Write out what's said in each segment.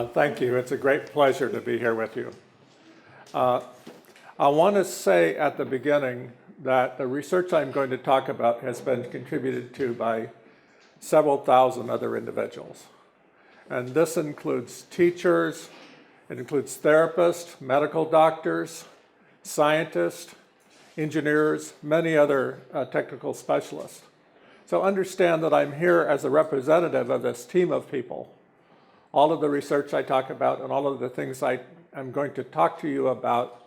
Thank you. It's a great pleasure to be here with you. I want to say at the beginning that the research I'm going to talk about has been contributed to by several thousand other individuals. And this includes teachers, it includes therapists, medical doctors, scientists, engineers, many other technical specialists. So understand that I'm here as a representative of this team of people. All of the research I talk about and all of the things I'm going to talk to you about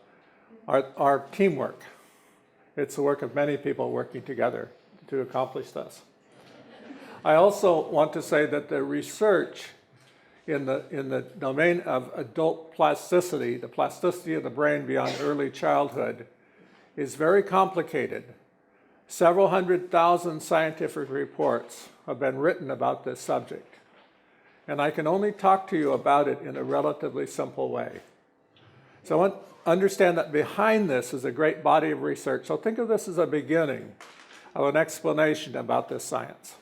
are teamwork. It's the work of many people working together to accomplish this. I also want to say that the research in the domain of adult plasticity, the plasticity of the brain beyond early childhood, is very complicated. Several 100,000 scientific reports have been written about this subject. And I can only talk to you about it in a relatively simple way. So understand that behind this is a great body of research. So think of this as a beginning of an explanation about this science.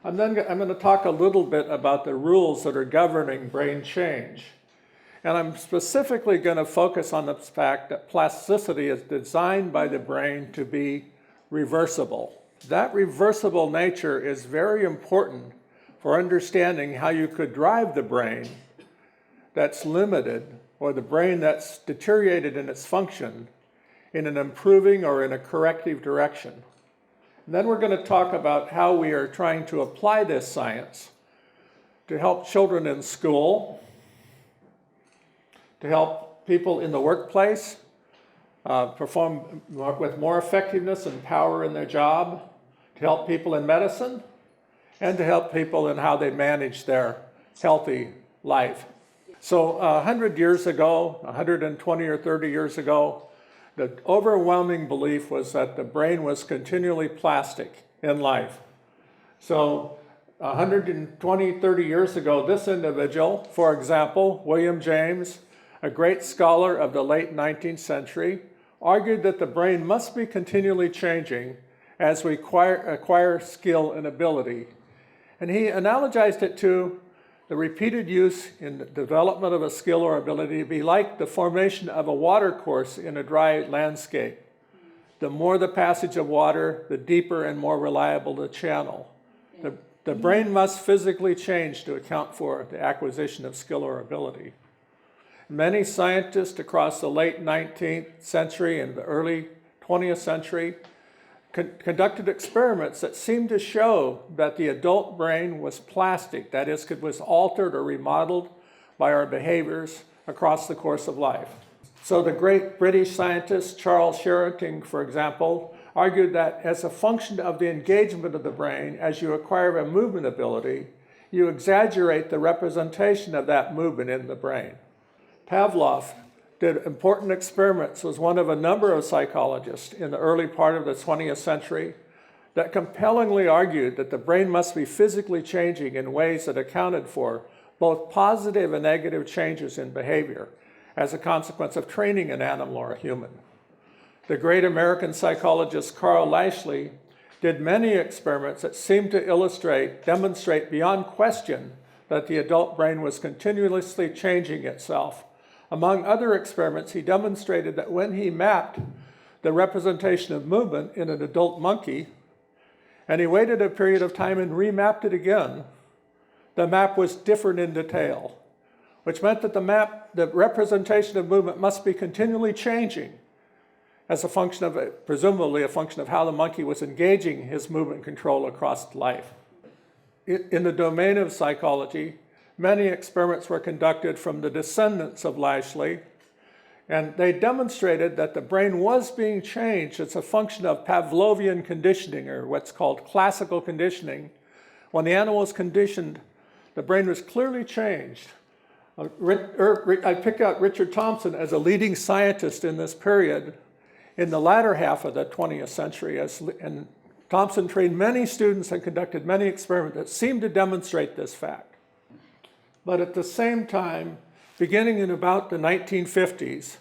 I'm going to talk a little bit about the rules that are governing brain change. And I'm specifically going to focus on the fact that plasticity is designed by the brain to be reversible. That reversible nature is very important for understanding how you could drive the brain that's limited, or the brain that's deteriorated in its function, in an improving or in a corrective direction. And then we're going to talk about how we are trying to apply this science to help children in school, to help people in the workplace perform with more effectiveness and power in their job, to help people in medicine, and to help people in how they manage their healthy life. So 100 years ago, 120 or 30 years ago, the overwhelming belief was that the brain was continually plastic in life. So 120, 30 years ago, this individual, for example, William James, a great scholar of the late 19th century, argued that the brain must be continually changing as we acquire skill and ability. And he analogized it to the repeated use in the development of a skill or ability to be like the formation of a watercourse in a dry landscape. The more the passage of water, the deeper and more reliable the channel. The brain must physically change to account for the acquisition of skill or ability. Many scientists across the late 19th century and the early 20th century conducted experiments that seemed to show that the adult brain was plastic, that is, it was altered or remodeled by our behaviors across the course of life. So the great British scientist Charles Sheridan, for example, argued that as a function of the engagement of the brain, as you acquire a movement ability, you exaggerate the representation of that movement in the brain. Pavlov did important experiments, was one of a number of psychologists in the early part of the 20th century that compellingly argued that the brain must be physically changing in ways that accounted for both positive and negative changes in behavior as a consequence of training an animal or a human. The great American psychologist Carl Lashley did many experiments that seemed to demonstrate beyond question that the adult brain was continuously changing itself. Among other experiments, he demonstrated that when he mapped the representation of movement in an adult monkey, and he waited a period of time and remapped it again, the map was different in detail, which meant that the representation of movement must be continually changing as a function of, presumably a function of how the monkey was engaging his movement control across life. In the domain of psychology, many experiments were conducted from the descendants of Lashley, and they demonstrated that the brain was being changed as a function of Pavlovian conditioning, or what's called classical conditioning. When the animal was conditioned, the brain was clearly changed. I pick out Richard Thompson as a leading scientist in this period in the latter half of the 20th century, and Thompson trained many students and conducted many experiments that seemed to demonstrate this fact. But at the same time, beginning in about the 1950s,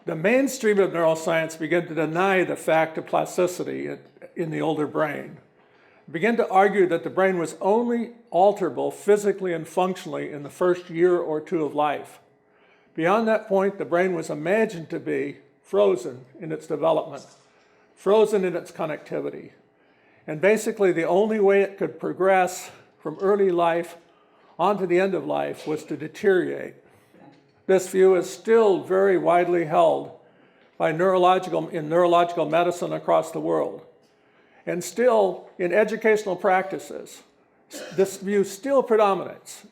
the mainstream of neuroscience began to deny the fact of plasticity in the older brain. began to argue that the brain was only alterable physically and functionally in the first year or two of life. Beyond that point, the brain was imagined to be frozen in its development, frozen in its connectivity. And basically, the only way it could progress from early life onto the end of life was to deteriorate. This view is still very widely held in neurological medicine across the world. And still, in educational practices, this view still predominates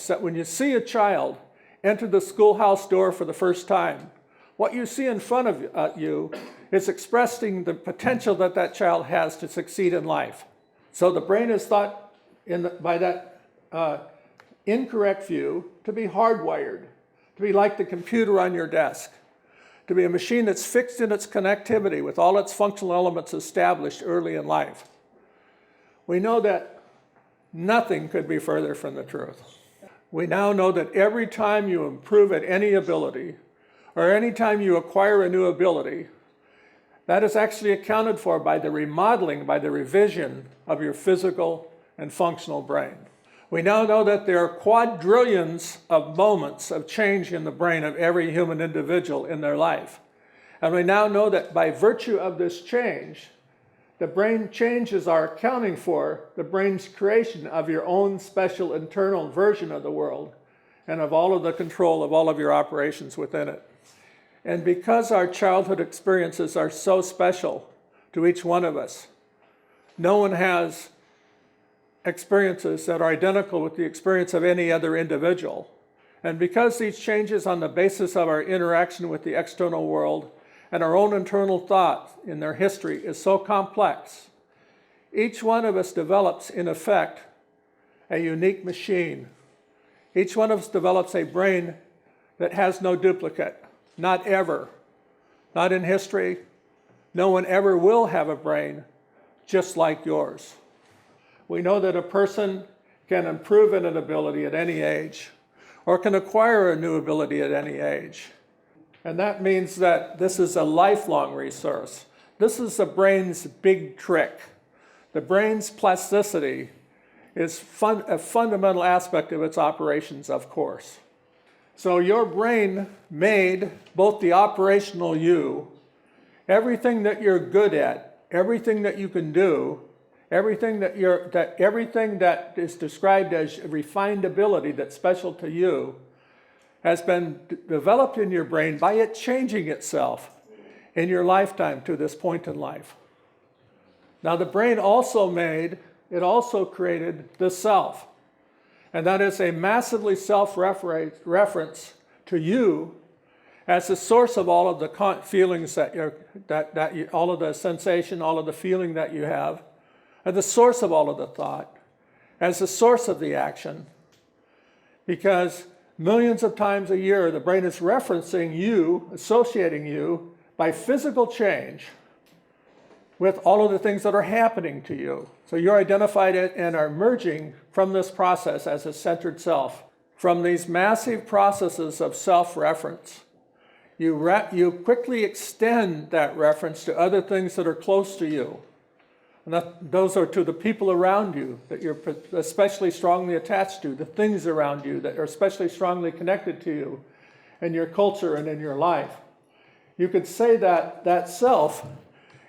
that when you see a child enter the schoolhouse door for the first time, what you see in front of you is expressing the potential that that child has to succeed in life. So the brain is thought by that incorrect view to be hardwired, to be like the computer on your desk, to be a machine that's fixed in its connectivity with all its functional elements established early in life. We know that nothing could be further from the truth. We now know that every time you improve at any ability, or any time you acquire a new ability, that is actually accounted for by the remodeling, by the revision of your physical and functional brain. We now know that there are quadrillions of moments of change in the brain of every human individual in their life. And we now know that by virtue of this change, the brain changes are accounting for the brain's creation of your own special internal version of the world and of all of the control of all of your operations within it. And because our childhood experiences are so special to each one of us, no one has experiences that are identical with the experience of any other individual. And because these changes on the basis of our interaction with the external world and our own internal thought in their history is so complex, each one of us develops, in effect, a unique machine. Each one of us develops a brain that has no duplicate, not ever, not in history. No one ever will have a brain just like yours. We know that a person can improve in an ability at any age, or can acquire a new ability at any age. And that means that this is a lifelong resource. This is the brain's big trick. The brain's plasticity is a fundamental aspect of its operations, of course. So your brain made both the operational you, everything that you're good at, everything that you can do, everything that is described as refined ability that's special to you has been developed in your brain by it changing itself in your lifetime to this point in life. Now the brain also created the self. And that is a massively self-reference to you as the source of all of the feelings all of the sensation, all of the feeling that you have, and the source of all of the thought, as the source of the action. Because millions of times a year, the brain is referencing you, associating you by physical change with all of the things that are happening to you. So you're identified and are emerging from this process as a centered self. From these massive processes of self-reference, you quickly extend that reference to other things that are close to you. And those are to the people around you that you're especially strongly attached to, the things around you that are especially strongly connected to you in your culture and in your life. You could say that that self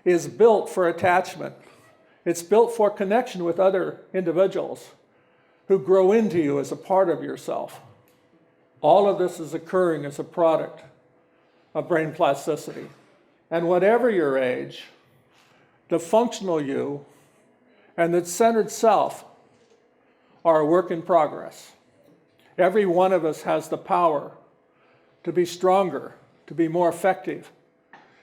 is built for attachment. It's built for connection with other individuals who grow into you as a part of yourself. All of this is occurring as a product of brain plasticity. And whatever your age, the functional you and the centered self are a work in progress. Every one of us has the power to be stronger, to be more effective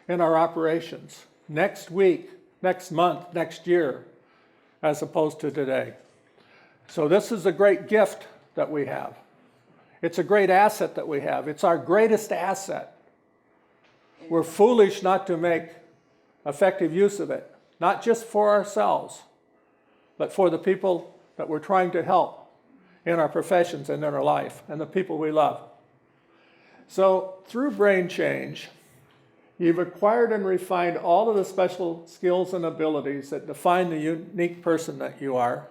in our operations next week, next month, next year, as opposed to today. So this is a great gift that we have. It's a great asset that we have. It's our greatest asset. We're foolish not to make effective use of it, not just for ourselves, but for the people that we're trying to help in our professions and in our life, and the people we love. So through brain change, You've acquired and refined all of the special skills and abilities that define the unique person that you are.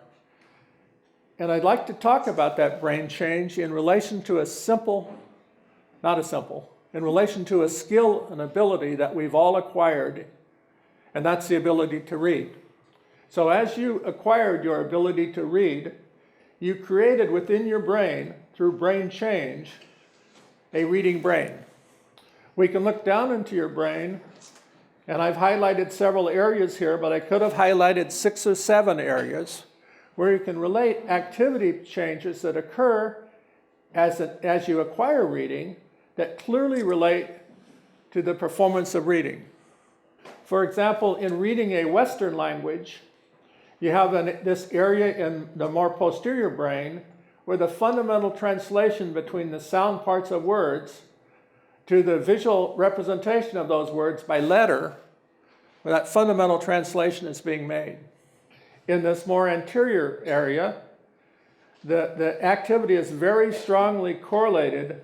And I'd like to talk about that brain change in relation to in relation to a skill and ability that we've all acquired, and that's the ability to read. So as you acquired your ability to read, you created within your brain, through brain change, a reading brain. We can look down into your brain, and I've highlighted several areas here, but I could have highlighted 6 or 7 areas where you can relate activity changes that occur as you acquire reading that clearly relate to the performance of reading. For example, in reading a Western language, you have this area in the more posterior brain where the fundamental translation between the sound parts of words to the visual representation of those words by letter, where that fundamental translation is being made. In this more anterior area, the activity is very strongly correlated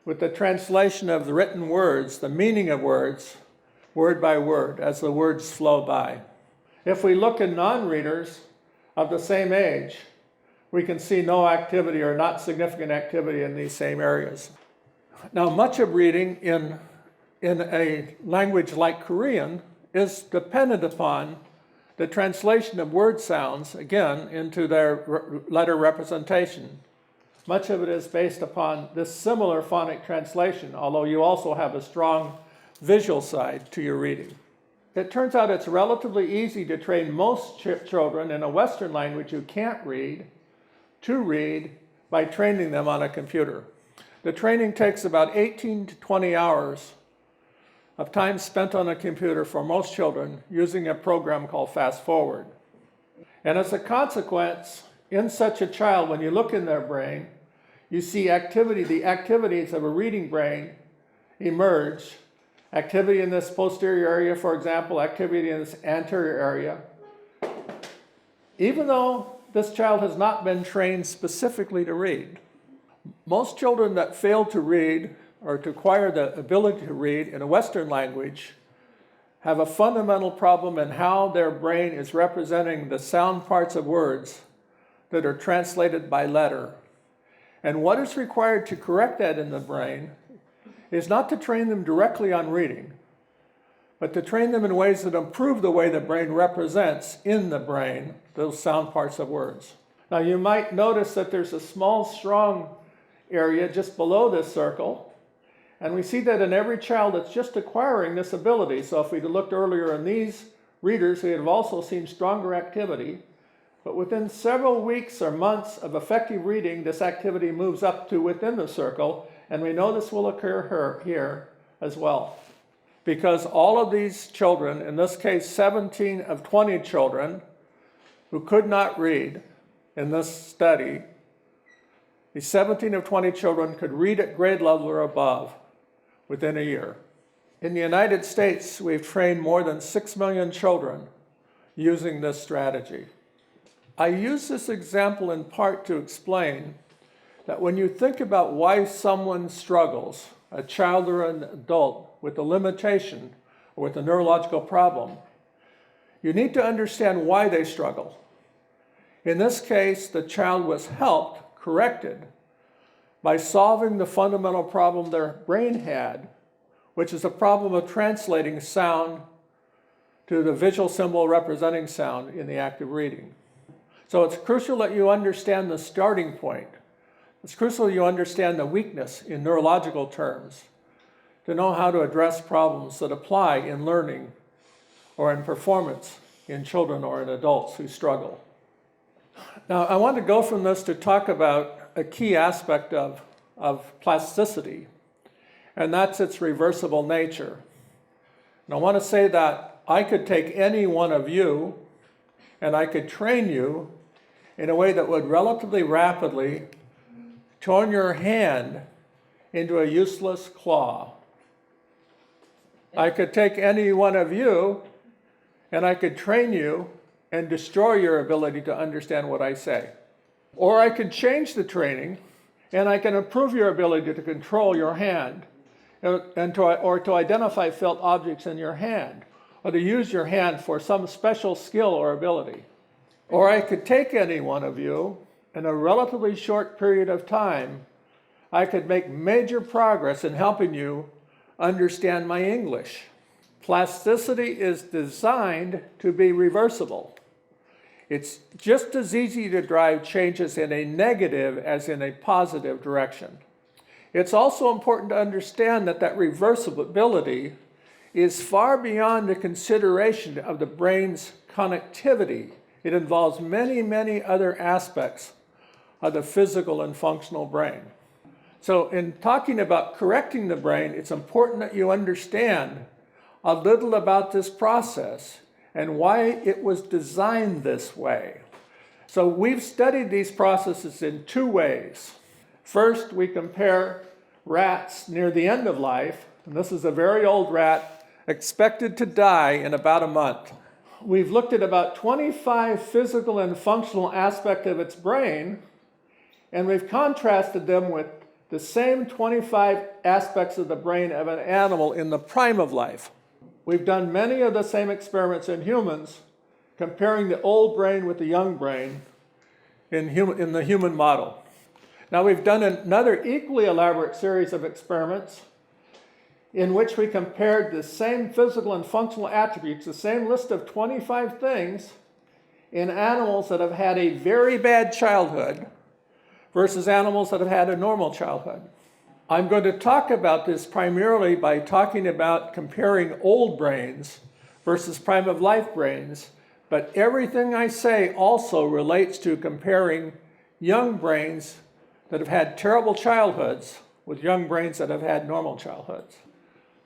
with the translation of the written words, the meaning of words, word by word, as the words flow by. If we look in non-readers of the same age, we can see no activity or not significant activity in these same areas. Now, much of reading in a language like Korean is dependent upon the translation of word sounds, again, into their letter representation. Much of it is based upon this similar phonic translation, although you also have a strong visual side to your reading. It turns out it's relatively easy to train most children in a Western language who can't read to read by training them on a computer. The training takes about 18 to 20 hours of time spent on a computer for most children using a program called Fast Forward. And as a consequence, in such a child, when you look in their brain, you see the activities of a reading brain emerge. Activity in this posterior area, for example, activity in this anterior area. Even though this child has not been trained specifically to read. Most children that fail to read or to acquire the ability to read in a Western language have a fundamental problem in how their brain is representing the sound parts of words that are translated by letter. And what is required to correct that in the brain is not to train them directly on reading, but to train them in ways that improve the way the brain represents in the brain those sound parts of words. Now, you might notice that there's a small, strong area just below this circle, and we see that in every child that's just acquiring this ability. So if we looked earlier in these readers, we have also seen stronger activity, but within several weeks or months of effective reading, this activity moves up to within the circle, and we know this will occur here as well. Because all of these children, in this case 17 of 20 children, who could not read in this study, these 17 of 20 children could read at grade level or above within a year. In the United States, we've trained more than 6 million children using this strategy. I use this example in part to explain that when you think about why someone struggles, a child or an adult, with a limitation or with a neurological problem, you need to understand why they struggle. In this case, the child was helped, corrected, by solving the fundamental problem their brain had, which is a problem of translating sound to the visual symbol representing sound in the act of reading. So it's crucial that you understand the starting point. It's crucial you understand the weakness in neurological terms to know how to address problems that apply in learning or in performance in children or in adults who struggle. Now, I want to go from this to talk about a key aspect of plasticity, and that's its reversible nature. And I want to say that I could take any one of you and I could train you in a way that would relatively rapidly turn your hand into a useless claw. I could take any one of you and I could train you and destroy your ability to understand what I say. Or I could change the training and I can improve your ability to control your hand or to identify felt objects in your hand, or to use your hand for some special skill or ability. Or I could take any one of you, in a relatively short period of time, I could make major progress in helping you understand my English. Plasticity is designed to be reversible. It's just as easy to drive changes in a negative as in a positive direction. It's also important to understand that reversibility is far beyond the consideration of the brain's connectivity. It involves many, many other aspects of the physical and functional brain. So in talking about correcting the brain, it's important that you understand a little about this process and why it was designed this way. So we've studied these processes in two ways. First, we compare rats near the end of life, and this is a very old rat expected to die in about a month. We've looked at about 25 physical and functional aspects of its brain, and we've contrasted them with the same 25 aspects of the brain of an animal in the prime of life. We've done many of the same experiments in humans, comparing the old brain with the young brain in the human model. Now we've done another equally elaborate series of experiments in which we compared the same physical and functional attributes, the same list of 25 things, in animals that have had a very bad childhood versus animals that have had a normal childhood. I'm going to talk about this primarily by talking about comparing old brains versus prime of life brains, but everything I say also relates to comparing young brains that have had terrible childhoods with young brains that have had normal childhoods.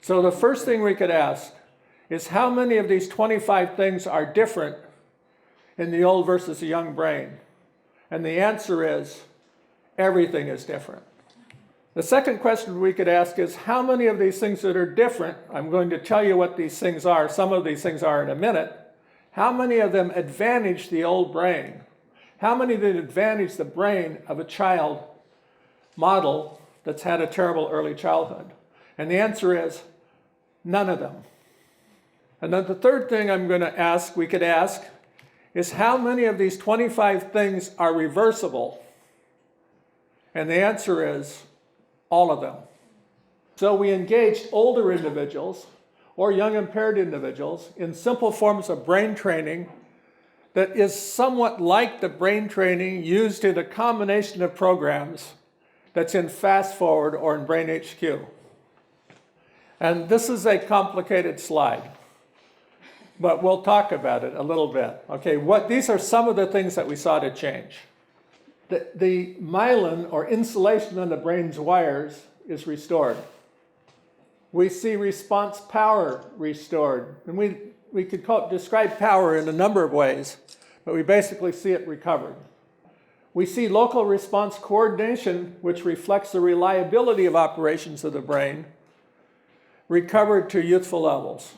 So the first thing we could ask is how many of these 25 things are different in the old versus the young brain? And the answer is everything is different. The second question we could ask is how many of these things that are different, I'm going to tell you what these things are, some of these things are in a minute, how many of them advantage the old brain? How many that advantage the brain of a child model that's had a terrible early childhood? And the answer is none of them. And then the third thing we could ask, is how many of these 25 things are reversible? And the answer is all of them. So we engaged older individuals or young impaired individuals in simple forms of brain training that is somewhat like the brain training used in a combination of programs that's in Fast Forward or in Brain HQ. And this is a complicated slide, but we'll talk about it a little bit. Okay, these are some of the things that we saw to change. The myelin or insulation on the brain's wires is restored. We see response power restored. And we could describe power in a number of ways, but we basically see it recovered. We see local response coordination, which reflects the reliability of operations of the brain, recovered to youthful levels.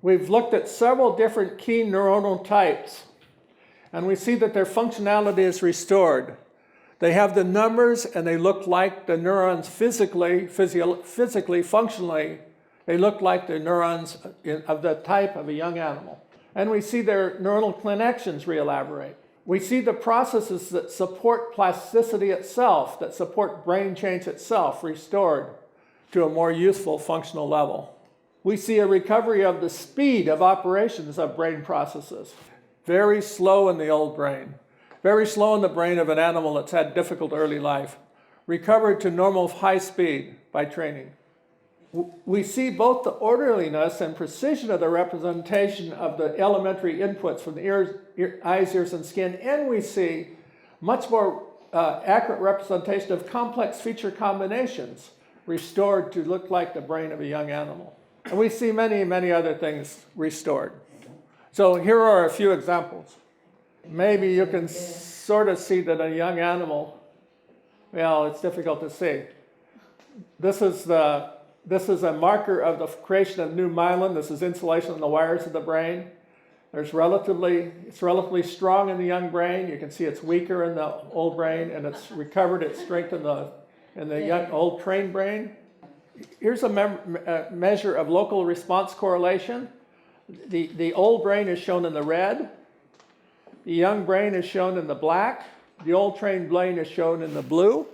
We've looked at several different key neuronal types, and we see that their functionality is restored. They have the numbers and they look like the neurons physically, functionally, they look like the neurons of the type of a young animal. And we see their neuronal connections re-elaborate. We see the processes that support plasticity itself, that support brain change itself, restored to a more youthful functional level. We see a recovery of the speed of operations of brain processes. Very slow in the old brain. Very slow in the brain of an animal that's had difficult early life. Recovered to normal high speed by training. We see both the orderliness and precision of the representation of the elementary inputs from the eyes, ears, and skin, and we see much more accurate representation of complex feature combinations restored to look like the brain of a young animal. And we see many, many other things restored. So here are a few examples. Maybe you can sort of see that a young animal, well, it's difficult to see. This is a marker of the creation of new myelin. This is insulation on the wires of the brain. It's relatively strong in the young brain. You can see it's weaker in the old brain, and it's recovered its strength in the young, old trained brain. Here's a measure of local response correlation. The old brain is shown in the red. The young brain is shown in the black. The old trained brain is shown in the blue.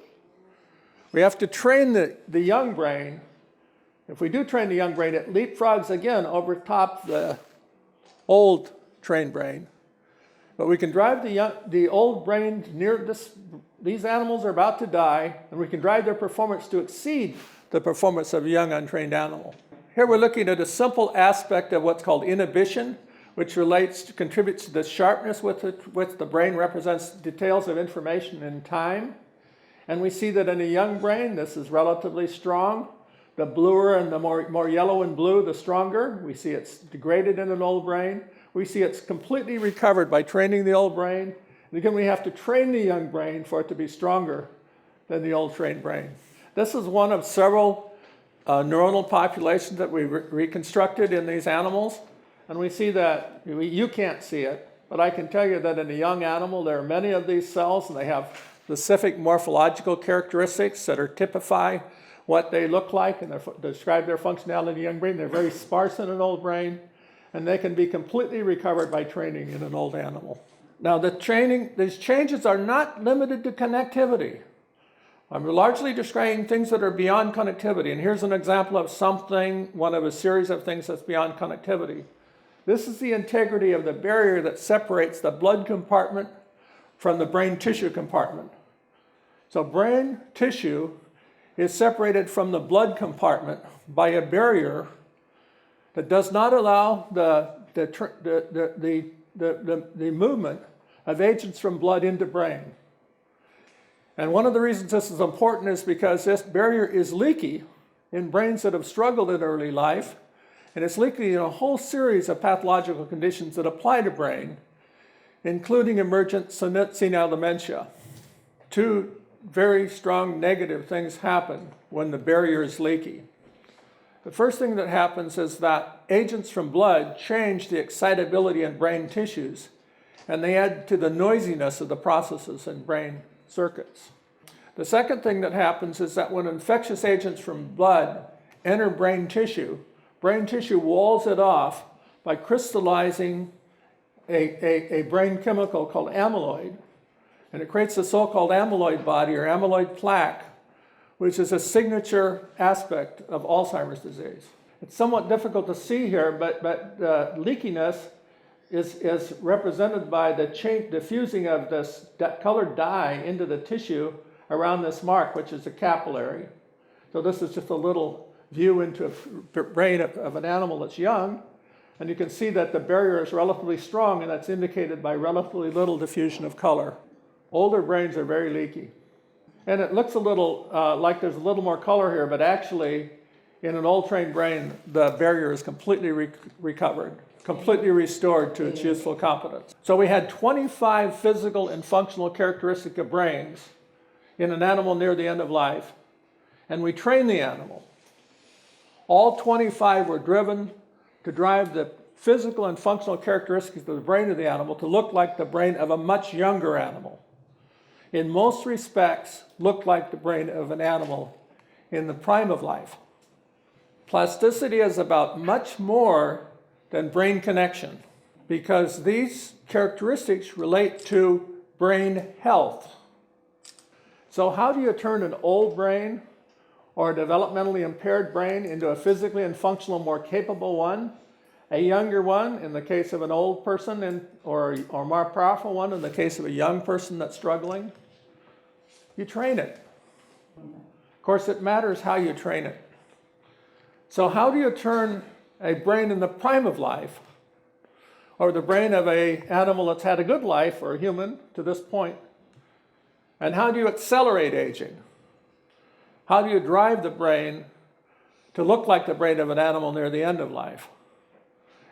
We have to train the young brain. If we do train the young brain, it leapfrogs again over top the old trained brain. But we can drive the old brain near this. These animals are about to die, and we can drive their performance to exceed the performance of a young untrained animal. Here we're looking at a simple aspect of what's called inhibition, which contributes to the sharpness with which the brain represents details of information in time. And we see that in a young brain, this is relatively strong. The bluer and the more yellow and blue, the stronger. We see it's degraded in an old brain. We see it's completely recovered by training the old brain. And again, we have to train the young brain for it to be stronger than the old trained brain. This is one of several neuronal populations that we reconstructed in these animals. And we see that, you can't see it, but I can tell you that in a young animal, there are many of these cells, and they have specific morphological characteristics that typify what they look like and describe their functionality in the young brain. They're very sparse in an old brain, and they can be completely recovered by training in an old animal. Now, these changes are not limited to connectivity. I'm largely describing things that are beyond connectivity, and here's an example of one of a series of things that's beyond connectivity. This is the integrity of the barrier that separates the blood compartment from the brain tissue compartment. So brain tissue is separated from the blood compartment by a barrier that does not allow the movement of agents from blood into brain. And one of the reasons this is important is because this barrier is leaky in brains that have struggled in early life, and it's leaky in a whole series of pathological conditions that apply to brain, including emergent senile dementia. Two very strong negative things happen when the barrier is leaky. The first thing that happens is that agents from blood change the excitability in brain tissues, and they add to the noisiness of the processes in brain circuits. The second thing that happens is that when infectious agents from blood enter brain tissue walls it off by crystallizing a brain chemical called amyloid, and it creates the so-called amyloid body or amyloid plaque, which is a signature aspect of Alzheimer's disease. It's somewhat difficult to see here, but leakiness is represented by the diffusing of this colored dye into the tissue around this mark, which is a capillary. So this is just a little view into a brain of an animal that's young, and you can see that the barrier is relatively strong, and that's indicated by relatively little diffusion of color. Older brains are very leaky. And it looks a little like there's a little more color here, but actually, in an old trained brain, the barrier is completely recovered, completely restored to its useful competence. So we had 25 physical and functional characteristics of brains in an animal near the end of life, and we trained the animal. All 25 were driven to drive the physical and functional characteristics of the brain of the animal to look like the brain of a much younger animal. In most respects, look like the brain of an animal in the prime of life. Plasticity is about much more than brain connection, because these characteristics relate to brain health. So how do you turn an old brain or a developmentally impaired brain into a physically and functional, more capable one? A younger one in the case of an old person, or more powerful one in the case of a young person that's struggling? You train it. Of course, it matters how you train it. So how do you turn a brain in the prime of life, or the brain of an animal that's had a good life, or a human to this point? And how do you accelerate aging? How do you drive the brain to look like the brain of an animal near the end of life?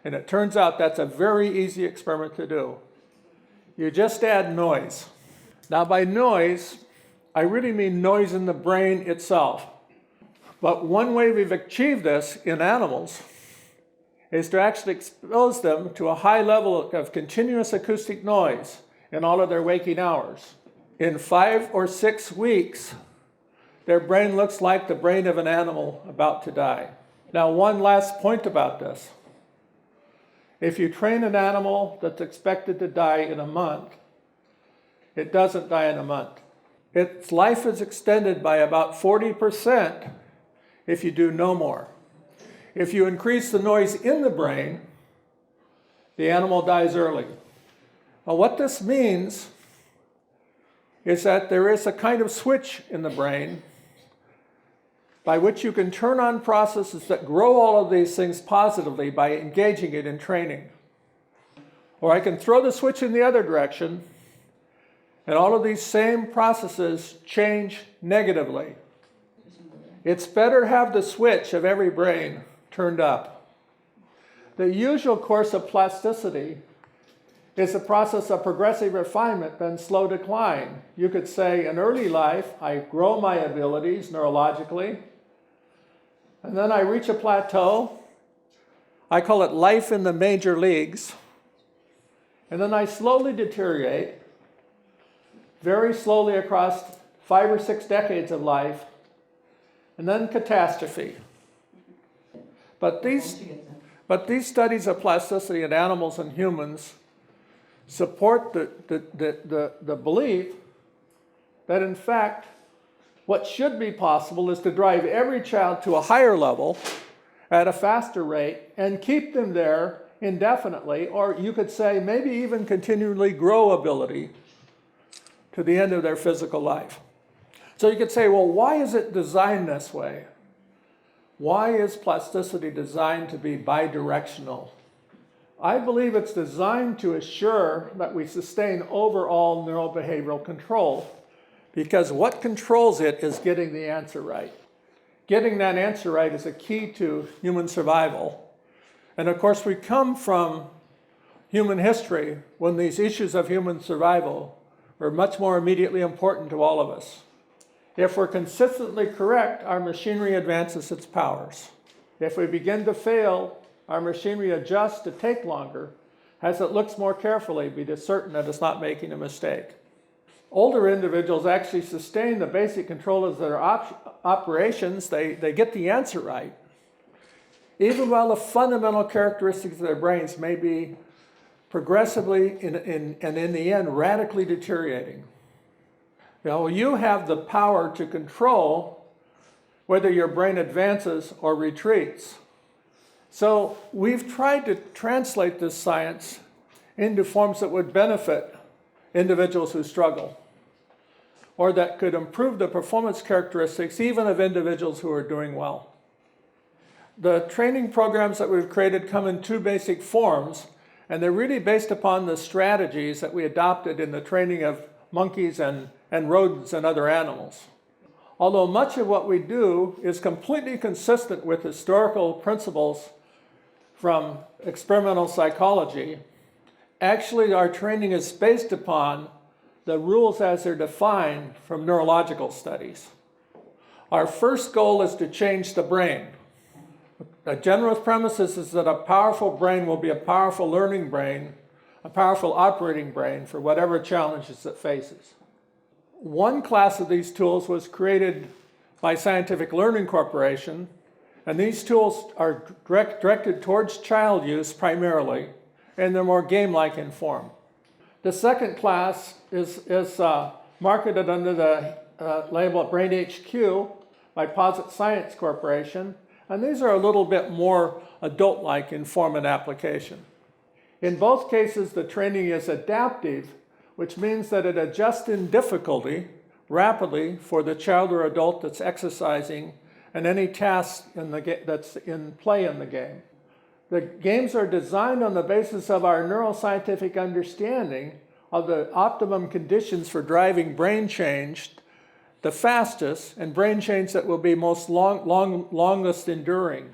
And it turns out that's a very easy experiment to do. You just add noise. Now, by noise, I really mean noise in the brain itself. But one way we've achieved this in animals is to actually expose them to a high level of continuous acoustic noise in all of their waking hours. In 5 or 6 weeks, their brain looks like the brain of an animal about to die. Now, one last point about this. If you train an animal that's expected to die in a month, it doesn't die in a month. Its life is extended by about 40% if you do no more. If you increase the noise in the brain, the animal dies early. Now, what this means is that there is a kind of switch in the brain by which you can turn on processes that grow all of these things positively by engaging it in training. Or I can throw the switch in the other direction, and all of these same processes change negatively. It's better to have the switch of every brain turned up. The usual course of plasticity is a process of progressive refinement, then slow decline. You could say in early life, I grow my abilities neurologically, and then I reach a plateau. I call it life in the major leagues. And then I slowly deteriorate, very slowly across 5 or 6 decades of life, and then catastrophe. But these studies of plasticity in animals and humans support the belief that, in fact, what should be possible is to drive every child to a higher level at a faster rate and keep them there indefinitely, or you could say maybe even continually grow ability to the end of their physical life. So you could say, well, why is it designed this way? Why is plasticity designed to be bidirectional? I believe it's designed to assure that we sustain overall neurobehavioral control, because what controls it is getting the answer right. Getting that answer right is a key to human survival. And of course, we come from human history when these issues of human survival were much more immediately important to all of us. If we're consistently correct, our machinery advances its powers. If we begin to fail, our machinery adjusts to take longer, as it looks more carefully, be certain that it's not making a mistake. Older individuals actually sustain the basic control of their operations. They get the answer right, even while the fundamental characteristics of their brains may be progressively and in the end radically deteriorating. Now, you have the power to control whether your brain advances or retreats. So we've tried to translate this science into forms that would benefit individuals who struggle, or that could improve the performance characteristics even of individuals who are doing well. The training programs that we've created come in 2 basic forms, and they're really based upon the strategies that we adopted in the training of monkeys and rodents and other animals. Although much of what we do is completely consistent with historical principles from experimental psychology, actually our training is based upon the rules as they're defined from neurological studies. Our first goal is to change the brain. The general premise is that a powerful brain will be a powerful learning brain, a powerful operating brain for whatever challenges it faces. One class of these tools was created by Scientific Learning Corporation, and these tools are directed towards child use primarily, and they're more game-like in form. The second class is marketed under the label Brain HQ by Posit Science Corporation, and these are a little bit more adult-like in form and application. In both cases, the training is adaptive, which means that it adjusts in difficulty rapidly for the child or adult that's exercising and any task that's in play in the game. The games are designed on the basis of our neuroscientific understanding of the optimum conditions for driving brain change the fastest, and brain change that will be most longest enduring.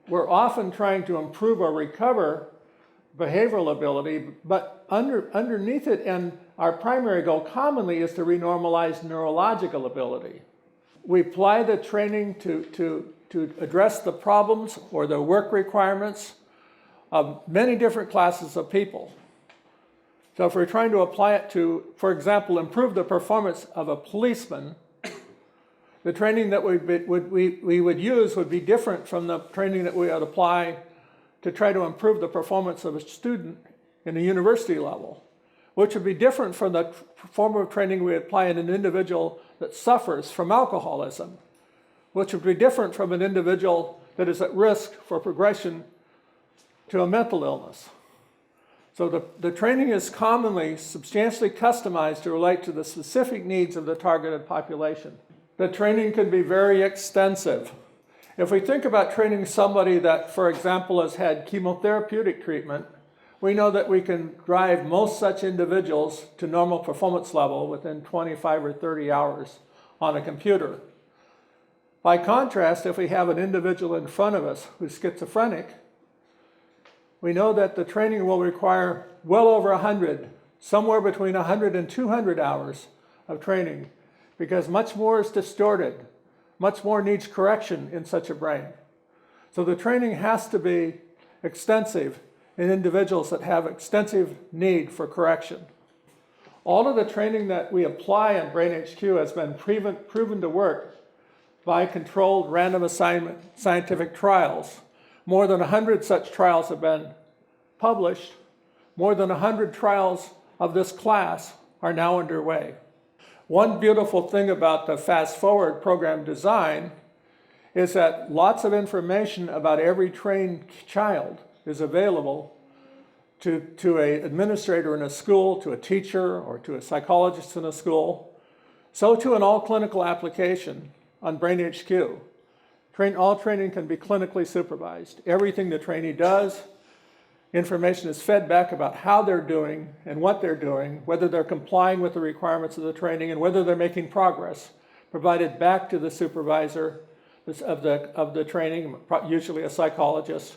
We're often trying to improve or recover behavioral ability, but underneath it, and our primary goal commonly is to renormalize neurological ability. We apply the training to address the problems or the work requirements of many different classes of people. So if we're trying to apply it to, for example, improve the performance of a policeman, the training that we would use would be different from the training that we would apply to try to improve the performance of a student in a university level, which would be different from the form of training we apply in an individual that suffers from alcoholism, which would be different from an individual that is at risk for progression to a mental illness. So the training is commonly substantially customized to relate to the specific needs of the targeted population. The training can be very extensive. If we think about training somebody that, for example, has had chemotherapeutic treatment, we know that we can drive most such individuals to normal performance level within 25 or 30 hours on a computer. By contrast, if we have an individual in front of us who's schizophrenic, we know that the training will require well over 100, somewhere between 100 and 200 hours of training, because much more is distorted, much more needs correction in such a brain. So the training has to be extensive in individuals that have extensive need for correction. All of the training that we apply in BrainHQ has been proven to work by controlled random assignment scientific trials. More than 100 such trials have been published. More than 100 trials of this class are now underway. One beautiful thing about the Fast Forward program design is that lots of information about every trained child is available to an administrator in a school, to a teacher, or to a psychologist in a school, so to an all-clinical application on BrainHQ. All training can be clinically supervised. Everything the trainee does, information is fed back about how they're doing and what they're doing, whether they're complying with the requirements of the training and whether they're making progress, provided back to the supervisor of the training, usually a psychologist,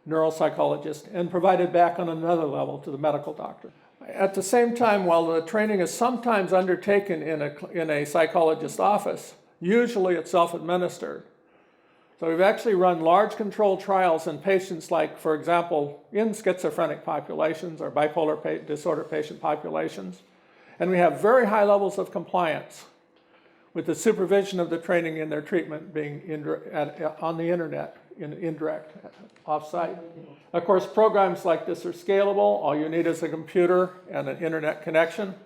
neuropsychologist, and provided back on another level to the medical doctor. At the same time, while the training is sometimes undertaken in a psychologist's office, usually it's self-administered. So we've actually run large controlled trials in patients like, for example, in schizophrenic populations or bipolar disorder patient populations. And we have very high levels of compliance with the supervision of the training and their treatment being on the internet, indirect, off-site. Of course, programs like this are scalable. All you need is a computer and an internet connection,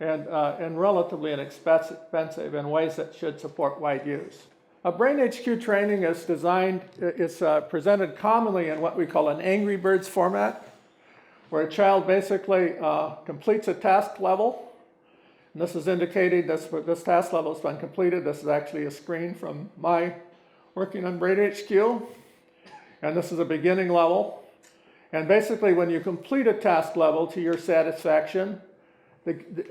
and relatively inexpensive in ways that should support wide use. A BrainHQ training is presented commonly in what we call an Angry Birds format, where a child basically completes a task level. And this is indicated, this task level has been completed. This is actually a screen from my working on BrainHQ. And this is a beginning level. And basically, when you complete a task level to your satisfaction,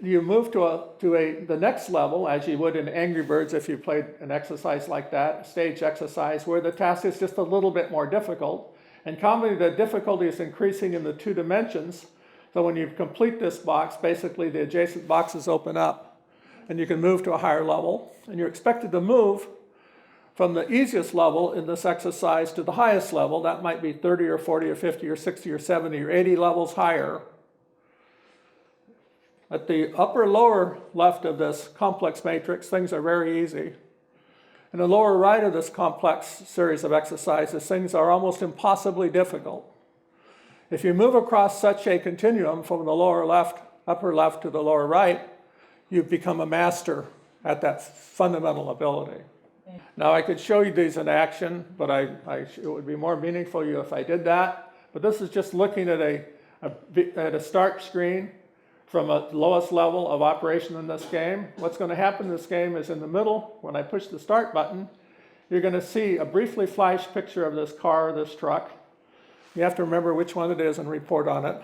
you move to the next level, as you would in Angry Birds if you played an exercise like that, a stage exercise, where the task is just a little bit more difficult. And commonly the difficulty is increasing in the 2 dimensions. So when you complete this box, basically the adjacent boxes open up and you can move to a higher level. And you're expected to move from the easiest level in this exercise to the highest level. That might be 30 or 40 or 50 or 60 or 70 or 80 levels higher. At the lower left of this complex matrix, things are very easy. In the lower right of this complex series of exercises, things are almost impossibly difficult. If you move across such a continuum from the upper left to the lower right, you become a master at that fundamental ability. Now I could show you these in action, but it would be more meaningful to you if I did that. But this is just looking at a start screen from a lowest level of operation in this game. What's going to happen in this game is in the middle, when I push the start button, you're going to see a briefly flashed picture of this car or this truck. You have to remember which one it is and report on it.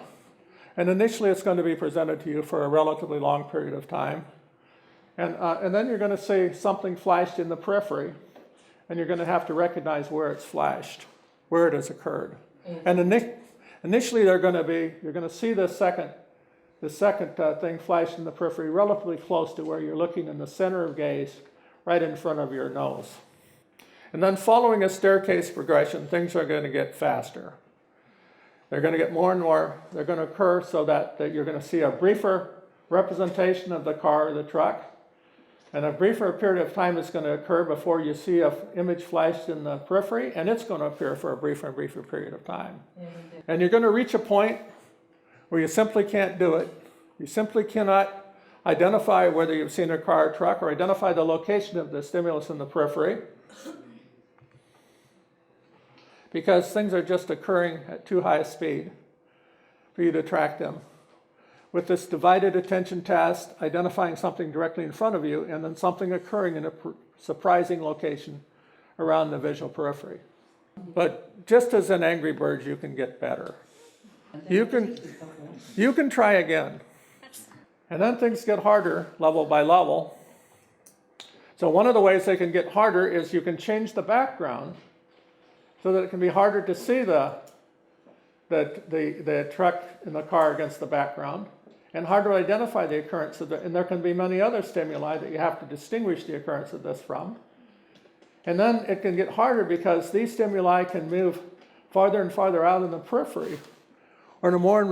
And initially it's going to be presented to you for a relatively long period of time. And then you're going to see something flashed in the periphery, and you're going to have to recognize where it's flashed, where it has occurred. And initially you're going to see the second thing flashed in the periphery relatively close to where you're looking in the center of gaze, right in front of your nose. And then following a staircase progression, things are going to get faster. They're going to get more and more. They're going to occur so that you're going to see a briefer representation of the car or the truck. And a briefer period of time is going to occur before you see an image flashed in the periphery, and it's going to appear for a briefer and briefer period of time. And you're going to reach a point where you simply can't do it. You simply cannot identify whether you've seen a car or truck or identify the location of the stimulus in the periphery because things are just occurring at too high a speed for you to track them. With this divided attention task, identifying something directly in front of you and then something occurring in a surprising location around the visual periphery. But just as in Angry Birds, you can get better. You can try again. And then things get harder level by level. So one of the ways they can get harder is you can change the background so that it can be harder to see the truck and the car against the background, and harder to identify the occurrence of and there can be many other stimuli that you have to distinguish the occurrence of this from. And then it can get harder because these stimuli can move farther and farther out in the periphery, or in a more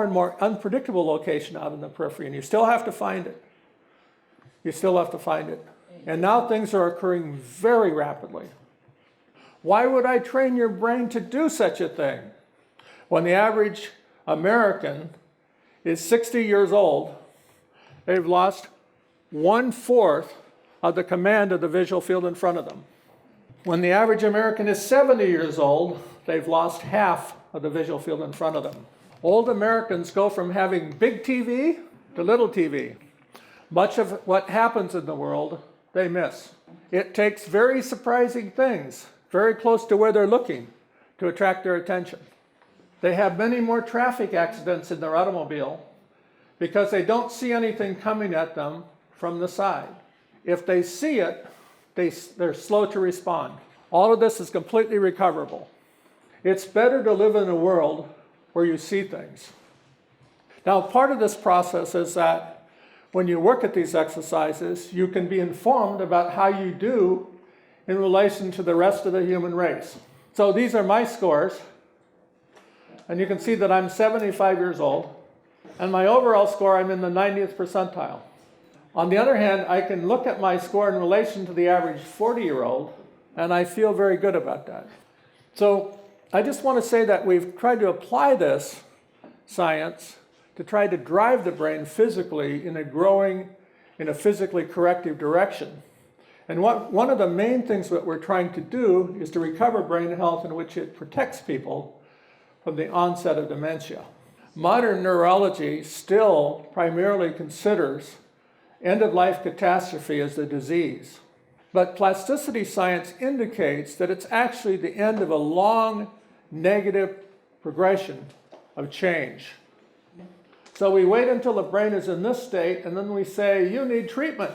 and more unpredictable location out in the periphery, and you still have to find it. You still have to find it. And now things are occurring very rapidly. Why would I train your brain to do such a thing? When the average American is 60 years old, they've lost 1/4 of the command of the visual field in front of them. When the average American is 70 years old, they've lost half of the visual field in front of them. Old Americans go from having big TV to little TV. Much of what happens in the world, they miss. It takes very surprising things, very close to where they're looking, to attract their attention. They have many more traffic accidents in their automobile because they don't see anything coming at them from the side. If they see it, they're slow to respond. All of this is completely recoverable. It's better to live in a world where you see things. Now, part of this process is that when you work at these exercises, you can be informed about how you do in relation to the rest of the human race. So these are my scores, and you can see that I'm 75 years old, and my overall score, I'm in the 90th percentile. On the other hand, I can look at my score in relation to the average 40-year-old, and I feel very good about that. So I just want to say that we've tried to apply this science to try to drive the brain physically in a physically corrective direction. And one of the main things that we're trying to do is to recover brain health in which it protects people from the onset of dementia. Modern neurology still primarily considers end-of-life catastrophe as a disease. But plasticity science indicates that it's actually the end of a long negative progression of change. So we wait until the brain is in this state, and then we say, you need treatment.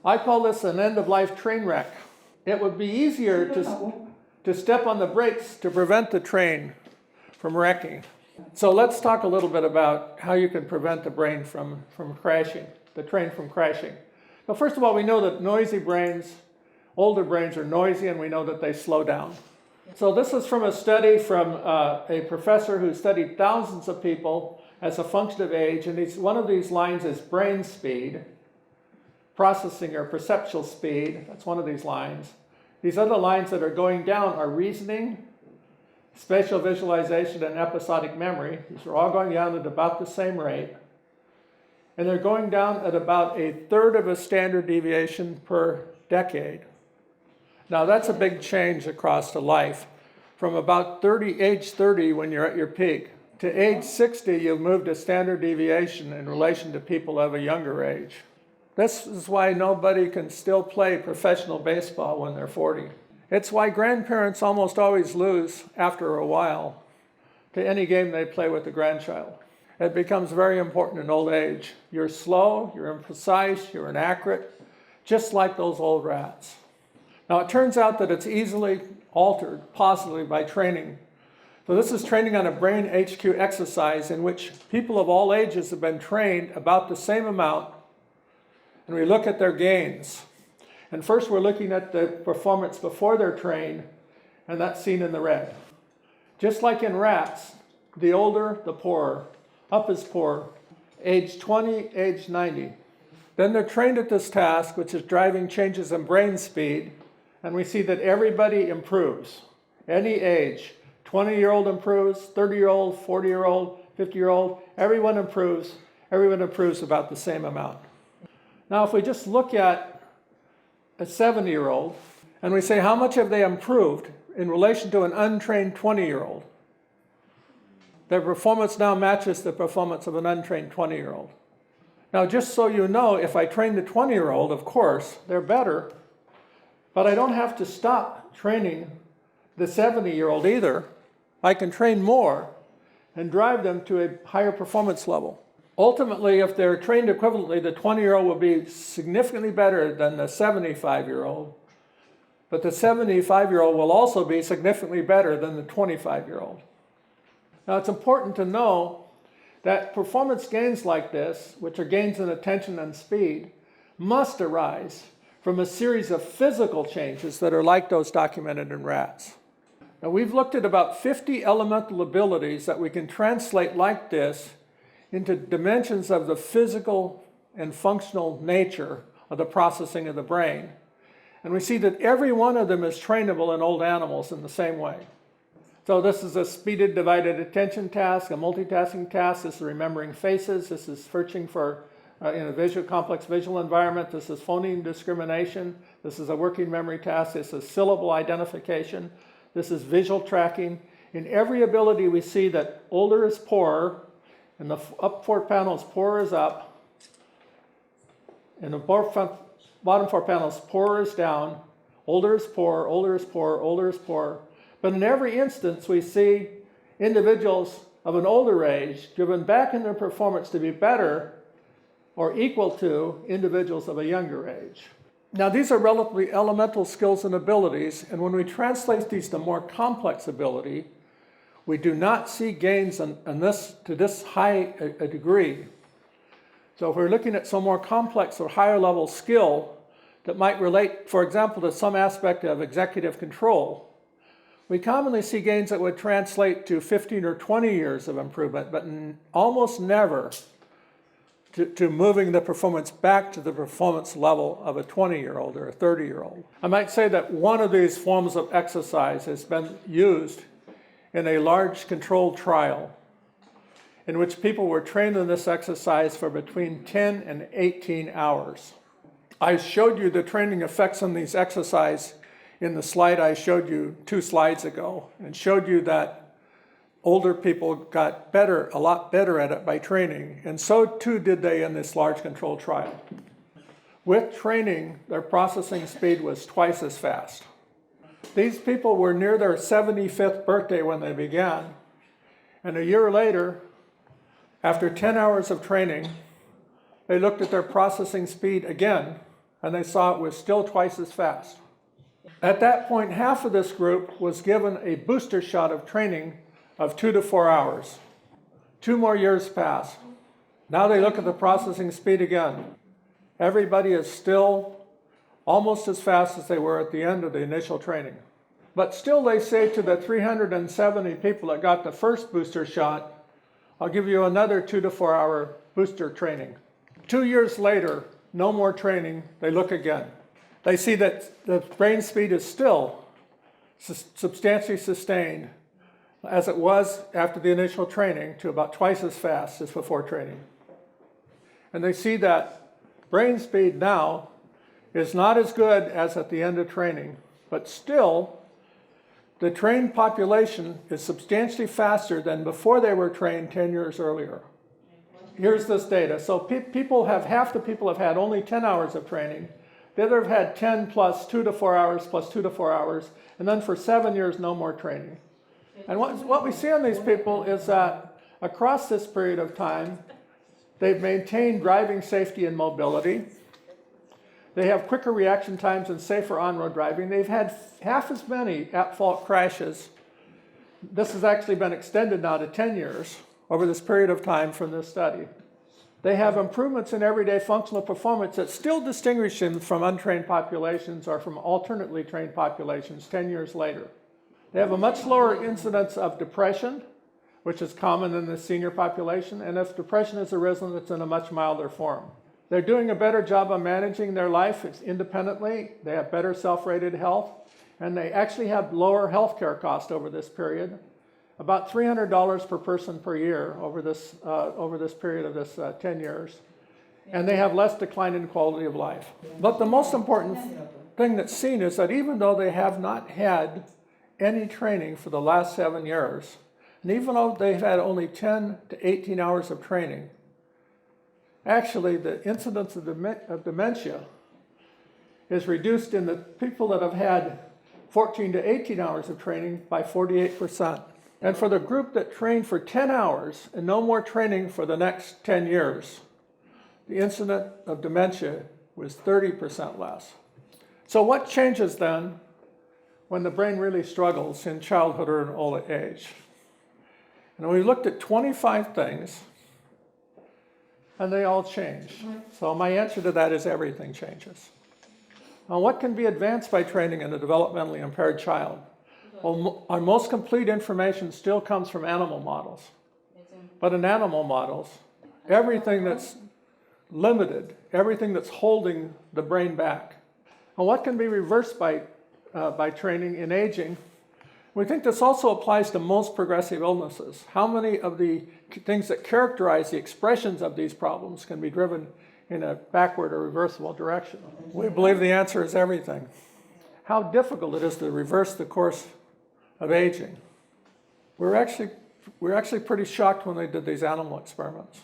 I call this an end-of-life train wreck. It would be easier to step on the brakes to prevent the train from wrecking. So let's talk a little bit about how you can prevent the brain from crashing, the train from crashing. So first of all, we know that noisy brains, older brains are noisy, and we know that they slow down. So this is from a study from a professor who studied thousands of people as a function of age, and one of these lines is brain speed, processing or perceptual speed. That's one of these lines. These other lines that are going down are reasoning, spatial visualization, and episodic memory. These are all going down at about the same rate. And they're going down at about 1/3 of a standard deviation per decade. Now that's a big change across the life. From about age 30 when you're at your peak, to age 60 you've moved a standard deviation in relation to people of a younger age. This is why nobody can still play professional baseball when they're 40. It's why grandparents almost always lose after a while to any game they play with the grandchild. It becomes very important in old age. You're slow, you're imprecise, you're inaccurate, just like those old rats. Now it turns out that it's easily altered positively by training. So this is training on a brain HQ exercise in which people of all ages have been trained about the same amount, and we look at their gains. And first we're looking at the performance before they're trained, and that's seen in the red. Just like in rats, the older, the poorer. Up is poor. Age 20, age 90. Then they're trained at this task, which is driving changes in brain speed, and we see that everybody improves. Any age, 20-year-old improves, 30-year-old, 40-year-old, 50-year-old, everyone improves about the same amount. Now, if we just look at a 70-year-old, and we say how much have they improved in relation to an untrained 20-year-old, their performance now matches the performance of an untrained 20-year-old. Now, just so you know, if I train the 20-year-old, of course, they're better, but I don't have to stop training the 70-year-old either. I can train more and drive them to a higher performance level. Ultimately, if they're trained equivalently, the 20-year-old will be significantly better than the 75-year-old, but the 75-year-old will also be significantly better than the 25-year-old. Now, it's important to know that performance gains like this, which are gains in attention and speed, must arise from a series of physical changes that are like those documented in rats. Now, we've looked at about 50 elemental abilities that we can translate like this into dimensions of the physical and functional nature of the processing of the brain. And we see that every one of them is trainable in old animals in the same way. So this is a speeded divided attention task, a multitasking task. This is remembering faces. This is searching for in a complex visual environment. This is phoneme discrimination. This is a working memory task. This is syllable identification. This is visual tracking. In every ability, we see that older is poorer, and the up four panels, poorer is up, and the bottom four panels, poorer is down, older is poor, older is poor, older is poor. But in every instance, we see individuals of an older age driven back in their performance to be better or equal to individuals of a younger age. Now, these are relatively elemental skills and abilities, and when we translate these to more complex ability, we do not see gains to this high a degree. So if we're looking at some more complex or higher level skill that might relate, for example, to some aspect of executive control, we commonly see gains that would translate to 15 or 20 years of improvement, but almost never to moving the performance back to the performance level of a 20-year-old or a 30-year-old. I might say that one of these forms of exercise has been used in a large controlled trial in which people were trained in this exercise for between 10 and 18 hours. I showed you the training effects on these exercises in the slide I showed you 2 slides ago, and showed you that older people got better, a lot better at it by training, and so too did they in this large controlled trial. With training, their processing speed was twice as fast. These people were near their 75th birthday when they began, and a year later, after 10 hours of training, they looked at their processing speed again, and they saw it was still twice as fast. At that point, half of this group was given a booster shot of training of 2 to 4 hours. 2 more years pass. Now they look at the processing speed again. Everybody is still almost as fast as they were at the end of the initial training. But still they say to the 370 people that got the first booster shot, I'll give you another 2 to 4 hour booster training. 2 years later, no more training, they look again. They see that the brain speed is still substantially sustained as it was after the initial training, to about twice as fast as before training. And they see that brain speed now is not as good as at the end of training, but still the trained population is substantially faster than before they were trained 10 years earlier. Here's this data. So half the people have had only 10 hours of training. The other have had 10 plus 2 to 4 hours plus 2 to 4 hours, and then for 7 years, no more training. And what we see on these people is that across this period of time, they've maintained driving safety and mobility. They have quicker reaction times and safer on-road driving. They've had half as many at-fault crashes. This has actually been extended now to 10 years over this period of time from this study. They have improvements in everyday functional performance that still distinguish them from untrained populations or from alternately trained populations 10 years later. They have a much lower incidence of depression, which is common in the senior population, and if depression has arisen, it's in a much milder form. They're doing a better job of managing their life independently. They have better self-rated health, and they actually have lower healthcare costs over this period, about $300 per person per year over this period of this 10 years. And they have less decline in quality of life. But the most important thing that's seen is that even though they have not had any training for the last 7 years, and even though they've had only 10 to 18 hours of training, actually the incidence of dementia is reduced in the people that have had 14 to 18 hours of training by 48%. And for the group that trained for 10 hours and no more training for the next 10 years, the incidence of dementia was 30% less. So what changes then when the brain really struggles in childhood or in old age? And we looked at 25 things, and they all change. So my answer to that is everything changes. Now, what can be advanced by training in a developmentally impaired child? Well, our most complete information still comes from animal models. But in animal models, everything that's limited, everything that's holding the brain back. And what can be reversed by training in aging? We think this also applies to most progressive illnesses. How many of the things that characterize the expressions of these problems can be driven in a backward or reversible direction? We believe the answer is everything. How difficult it is to reverse the course of aging. We're actually pretty shocked when they did these animal experiments.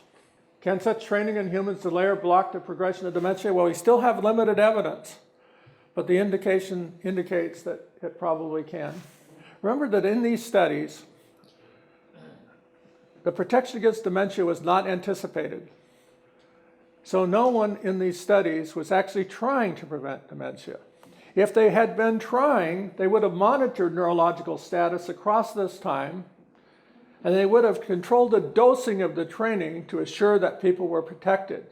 Can such training in humans delay or block the progression of dementia? Well, we still have limited evidence, but the indication indicates that it probably can. Remember that in these studies, the protection against dementia was not anticipated. So no one in these studies was actually trying to prevent dementia. If they had been trying, they would have monitored neurological status across this time, and they would have controlled the dosing of the training to assure that people were protected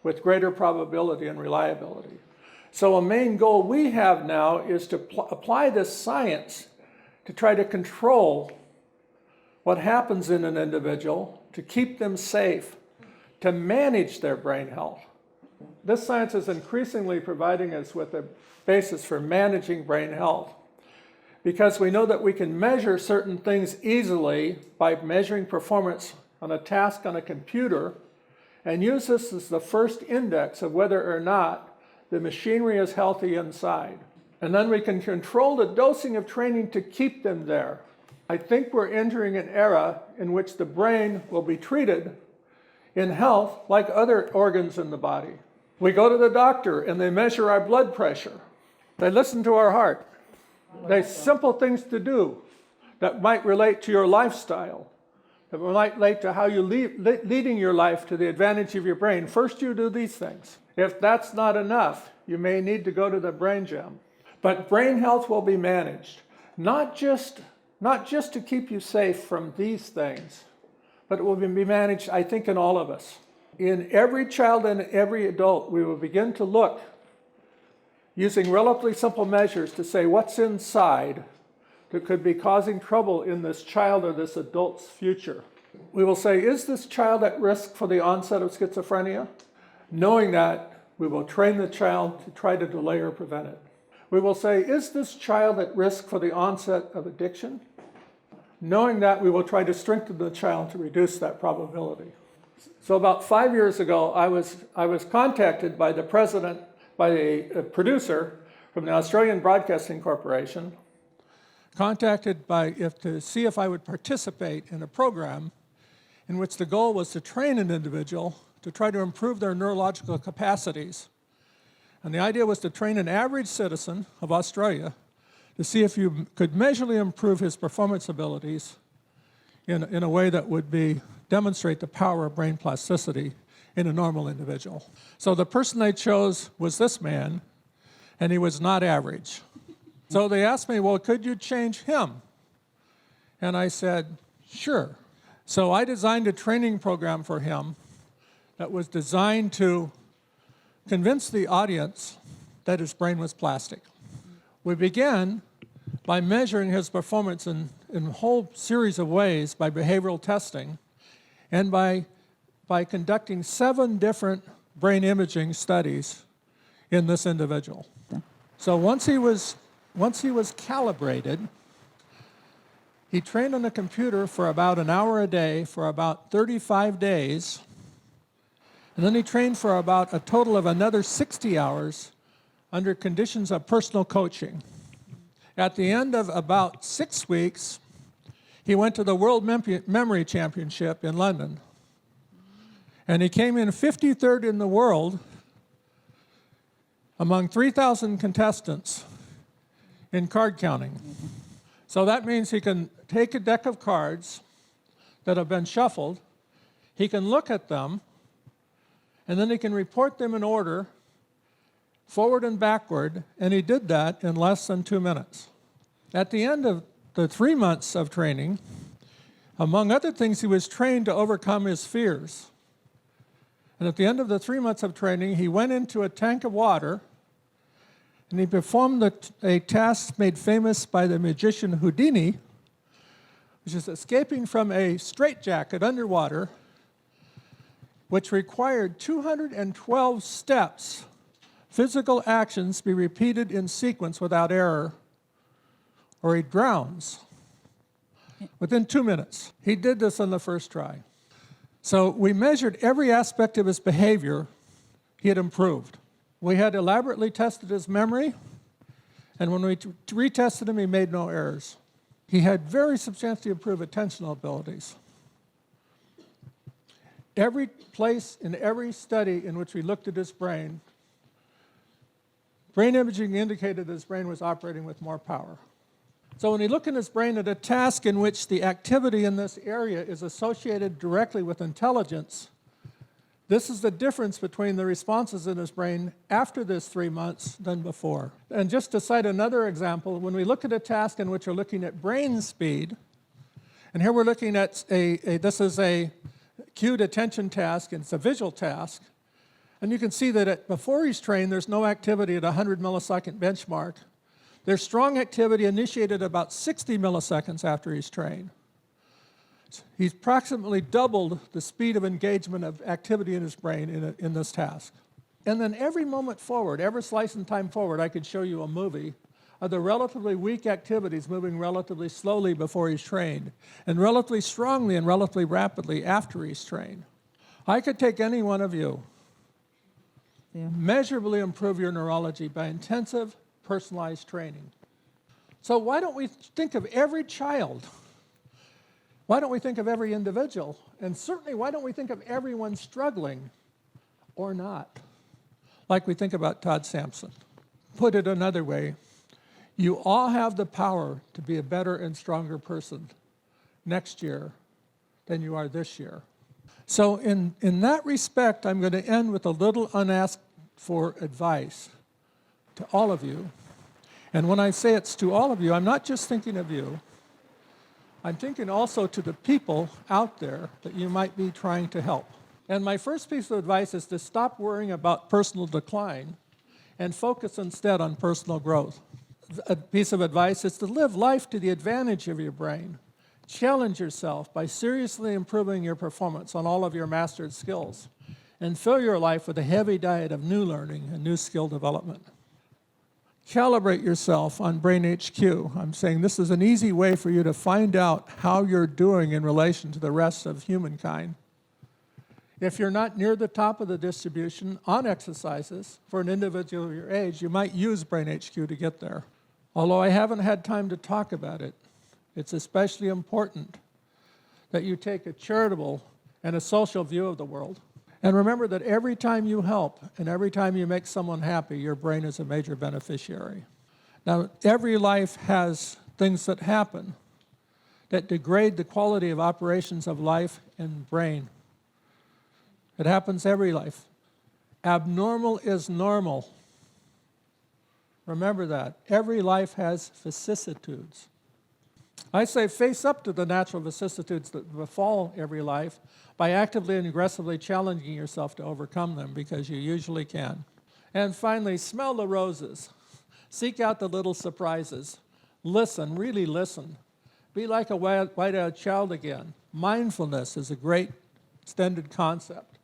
with greater probability and reliability. So a main goal we have now is to apply this science to try to control what happens in an individual, to keep them safe, to manage their brain health. This science is increasingly providing us with a basis for managing brain health, because we know that we can measure certain things easily by measuring performance on a task on a computer and use this as the first index of whether or not the machinery is healthy inside. And then we can control the dosing of training to keep them there. I think we're entering an era in which the brain will be treated in health like other organs in the body. We go to the doctor and they measure our blood pressure. They listen to our heart. There's simple things to do that might relate to your lifestyle, that might relate to how you're leading your life to the advantage of your brain. First, you do these things. If that's not enough, you may need to go to the brain gym. But brain health will be managed, not just to keep you safe from these things, but it will be managed, I think, in all of us. In every child and every adult, we will begin to look using relatively simple measures to say what's inside that could be causing trouble in this child or this adult's future. We will say, is this child at risk for the onset of schizophrenia? Knowing that, we will train the child to try to delay or prevent it. We will say, is this child at risk for the onset of addiction? Knowing that, we will try to strengthen the child to reduce that probability. So about 5 years ago, I was contacted by the president, by a producer from the Australian Broadcasting Corporation, contacted to see if I would participate in a program in which the goal was to train an individual to try to improve their neurological capacities. And the idea was to train an average citizen of Australia to see if you could measurably improve his performance abilities in a way that would demonstrate the power of brain plasticity in a normal individual. So the person they chose was this man, and he was not average. So they asked me, well, could you change him? And I said, sure. So I designed a training program for him that was designed to convince the audience that his brain was plastic. We began by measuring his performance in a whole series of ways by behavioral testing and by conducting 7 different brain imaging studies in this individual. So once he was calibrated, he trained on the computer for about an hour a day for about 35 days, and then he trained for about a total of another 60 hours under conditions of personal coaching. At the end of about 6 weeks, he went to the World Memory Championship in London, and he came in 53rd in the world among 3,000 contestants in card counting. So that means he can take a deck of cards that have been shuffled, he can look at them, and then he can report them in order, forward and backward, and he did that in less than 2 minutes. At the end of the 3 months of training, among other things, he was trained to overcome his fears. And at the end of the 3 months of training, he went into a tank of water, and he performed a task made famous by the magician Houdini, which is escaping from a straitjacket underwater, which required 212 steps, physical actions be repeated in sequence without error, or he drowns within 2 minutes. He did this on the first try. So we measured every aspect of his behavior. He had improved. We had elaborately tested his memory, and when we retested him, he made no errors. He had very substantially improved attentional abilities. Every place in every study in which we looked at his brain imaging indicated that his brain was operating with more power. So when you look in his brain at a task in which the activity in this area is associated directly with intelligence, this is the difference between the responses in his brain after this 3 months than before. And just to cite another example, when we look at a task in which we're looking at brain speed, and here we're looking at this is a cued attention task, and it's a visual task, and you can see that before he's trained, there's no activity at a 100 millisecond benchmark. There's strong activity initiated about 60 milliseconds after he's trained. He's approximately doubled the speed of engagement of activity in his brain in this task. And then every moment forward, every slice in time forward, I could show you a movie of the relatively weak activities moving relatively slowly before he's trained, and relatively strongly and relatively rapidly after he's trained. I could take any one of you, measurably improve your neurology by intensive, personalized training. So why don't we think of every child? Why don't we think of every individual? And certainly, why don't we think of everyone struggling or not, like we think about Todd Sampson? Put it another way, you all have the power to be a better and stronger person next year than you are this year. So in that respect, I'm going to end with a little unasked for advice to all of you. And when I say it's to all of you, I'm not just thinking of you. I'm thinking also to the people out there that you might be trying to help. And my first piece of advice is to stop worrying about personal decline and focus instead on personal growth. A piece of advice is to live life to the advantage of your brain. Challenge yourself by seriously improving your performance on all of your mastered skills, and fill your life with a heavy diet of new learning and new skill development. Calibrate yourself on Brain HQ. I'm saying this is an easy way for you to find out how you're doing in relation to the rest of humankind. If you're not near the top of the distribution on exercises for an individual of your age, you might use Brain HQ to get there. Although I haven't had time to talk about it, it's especially important that you take a charitable and a social view of the world. And remember that every time you help and every time you make someone happy, your brain is a major beneficiary. Now, every life has things that happen that degrade the quality of operations of life and brain. It happens every life. Abnormal is normal. Remember that. Every life has vicissitudes. I say face up to the natural vicissitudes that befall every life by actively and aggressively challenging yourself to overcome them, because you usually can. And finally, smell the roses. Seek out the little surprises. Listen, really listen. Be like a wide-eyed child again. Mindfulness is a great extended concept.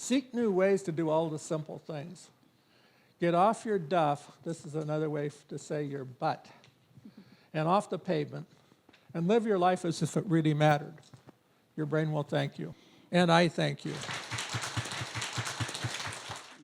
Seek new ways to do all the simple things. Get off your duff, this is another way to say your butt, and off the pavement, and live your life as if it really mattered. Your brain will thank you, and I thank you.